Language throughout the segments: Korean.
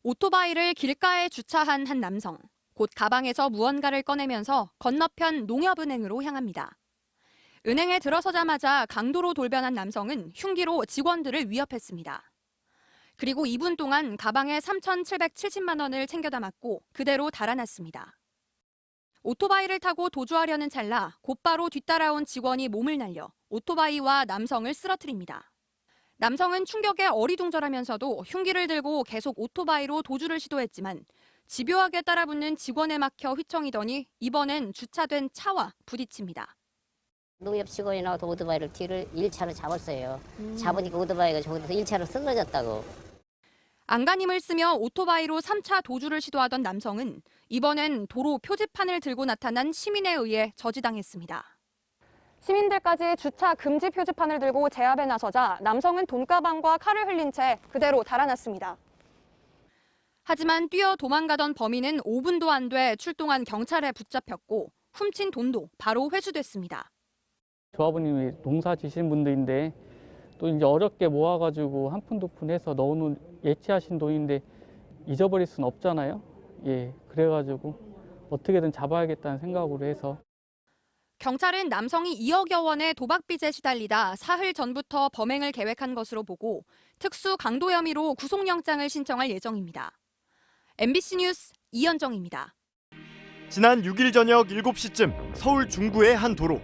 오토바이를 길가에 주차한 한 남성. 곧 가방에서 무언가를 꺼내면서 건너편 농협은행으로 향합니다. 은행에 들어서자마자 강도로 돌변한 남성은 흉기로 직원들을 위협했습니다. 그리고 2분 동안 가방에 3,770만 원을 챙겨 담았고 그대로 달아났습니다. 오토바이를 타고 도주하려는 찰나 곧바로 뒤따라온 직원이 몸을 날려 오토바이와 남성을 쓰러뜨립니다. 남성은 충격에 어리둥절하면서도 흉기를 들고 계속 오토바이로 도주를 시도했지만 집요하게 따라붙는 직원에 막혀 휘청이더니 이번엔 주차된 차와 부딪힙니다. 농협 직원이 나와서 오토바이를 뒤를 1차로 잡았어요. 잡으니까 오토바이가 저기서 1차로 쓰러졌다고. 안간힘을 쓰며 오토바이로 3차 도주를 시도하던 남성은 이번엔 도로 표지판을 들고 나타난 시민에 의해 저지당했습니다. 시민들까지 주차 금지 표지판을 들고 제압에 나서자 남성은 돈가방과 칼을 흘린 채 그대로 달아났습니다. 하지만 뛰어 도망가던 범인은 5분도 안 돼 출동한 경찰에 붙잡혔고 훔친 돈도 바로 회수됐습니다. 조합원님이 농사 지신 분들인데 또 이제 어렵게 모아가지고 한 푼 두 푼 해서 넣어놓은 예치하신 돈인데 잊어버릴 수는 없잖아요. 그래가지고 어떻게든 잡아야겠다는 생각으로 해서. 경찰은 남성이 2억여 원의 도박빚에 시달리다 사흘 전부터 범행을 계획한 것으로 보고 특수 강도 혐의로 구속영장을 신청할 예정입니다. MBC 뉴스 이현정입니다. 지난 6일 저녁 7시쯤 서울 중구의 한 도로.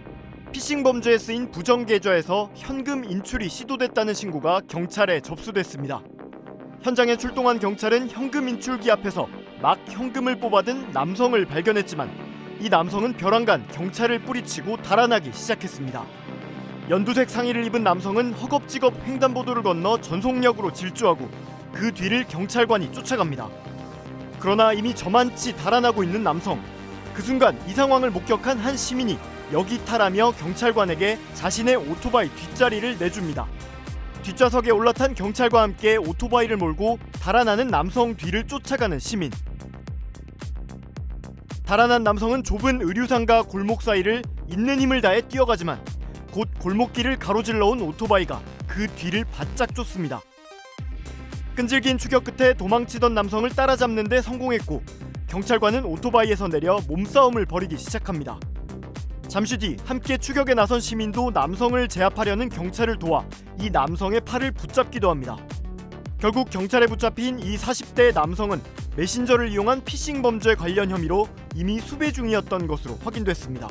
피싱 범죄에 쓰인 부정 계좌에서 현금 인출이 시도됐다는 신고가 경찰에 접수됐습니다. 현장에 출동한 경찰은 현금 인출기 앞에서 막 현금을 뽑아든 남성을 발견했지만 이 남성은 벼랑간 경찰을 뿌리치고 달아나기 시작했습니다. 연두색 상의를 입은 남성은 허겁지겁 횡단보도를 건너 전속력으로 질주하고 그 뒤를 경찰관이 쫓아갑니다. 그러나 이미 저만치 달아나고 있는 남성. 그 순간 이 상황을 목격한 한 시민이 여기타라며 경찰관에게 자신의 오토바이 뒷자리를 내줍니다. 뒷좌석에 올라탄 경찰과 함께 오토바이를 몰고 달아나는 남성 뒤를 쫓아가는 시민. 달아난 남성은 좁은 의류상가 골목 사이를 있는 힘을 다해 뛰어가지만 곧 골목길을 가로질러 온 오토바이가 그 뒤를 바짝 쫓습니다. 끈질긴 추격 끝에 도망치던 남성을 따라잡는 데 성공했고 경찰관은 오토바이에서 내려 몸싸움을 벌이기 시작합니다. 잠시 뒤 함께 추격에 나선 시민도 남성을 제압하려는 경찰을 도와 이 남성의 팔을 붙잡기도 합니다. 결국 경찰에 붙잡힌 이 40대 남성은 메신저를 이용한 피싱 범죄 관련 혐의로 이미 수배 중이었던 것으로 확인됐습니다.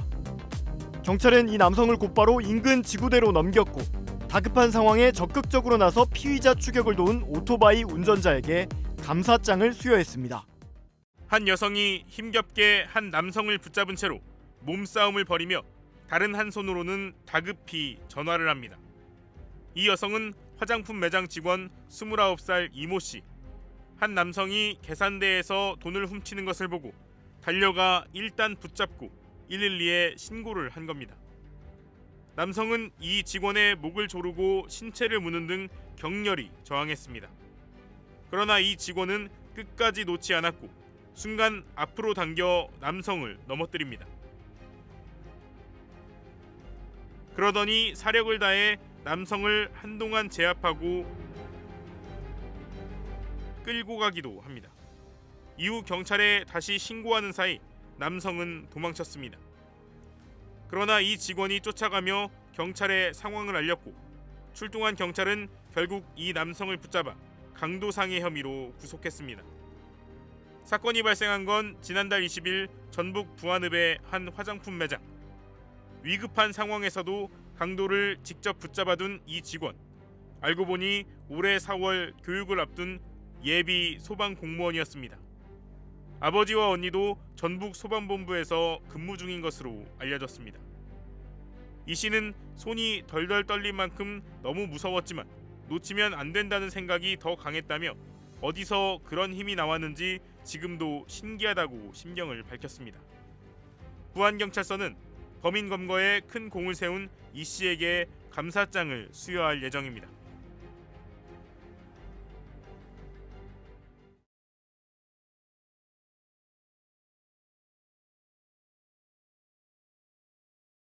경찰은 이 남성을 곧바로 인근 지구대로 넘겼고 다급한 상황에 적극적으로 나서 피의자 추격을 도운 오토바이 운전자에게 감사장을 수여했습니다. 한 여성이 힘겹게 한 남성을 붙잡은 채로 몸싸움을 벌이며 다른 한 손으로는 다급히 전화를 합니다. 이 여성은 화장품 매장 직원 29살 이모 씨. 한 남성이 계산대에서 돈을 훔치는 것을 보고 달려가 일단 붙잡고 112에 신고를 한 겁니다. 남성은 이 직원의 목을 조르고 신체를 무는 등 격렬히 저항했습니다. 그러나 이 직원은 끝까지 놓지 않았고 순간 앞으로 당겨 남성을 넘어뜨립니다. 그러더니 사력을 다해 남성을 한동안 제압하고 끌고 가기도 합니다. 이후 경찰에 다시 신고하는 사이 남성은 도망쳤습니다. 그러나 이 직원이 쫓아가며 경찰에 상황을 알렸고 출동한 경찰은 결국 이 남성을 붙잡아 강도상해 혐의로 구속했습니다. 사건이 발생한 건 지난달 20일 전북 부안읍의 한 화장품 매장. 위급한 상황에서도 강도를 직접 붙잡아둔 이 직원. 알고 보니 올해 4월 교육을 앞둔 예비 소방 공무원이었습니다. 아버지와 언니도 전북 소방본부에서 근무 중인 것으로 알려졌습니다. 이 씨는 손이 덜덜 떨린 만큼 너무 무서웠지만 놓치면 안 된다는 생각이 더 강했다며 어디서 그런 힘이 나왔는지 지금도 신기하다고 심경을 밝혔습니다. 부안경찰서는 범인 검거에 큰 공을 세운 이 씨에게 감사장을 수여할 예정입니다.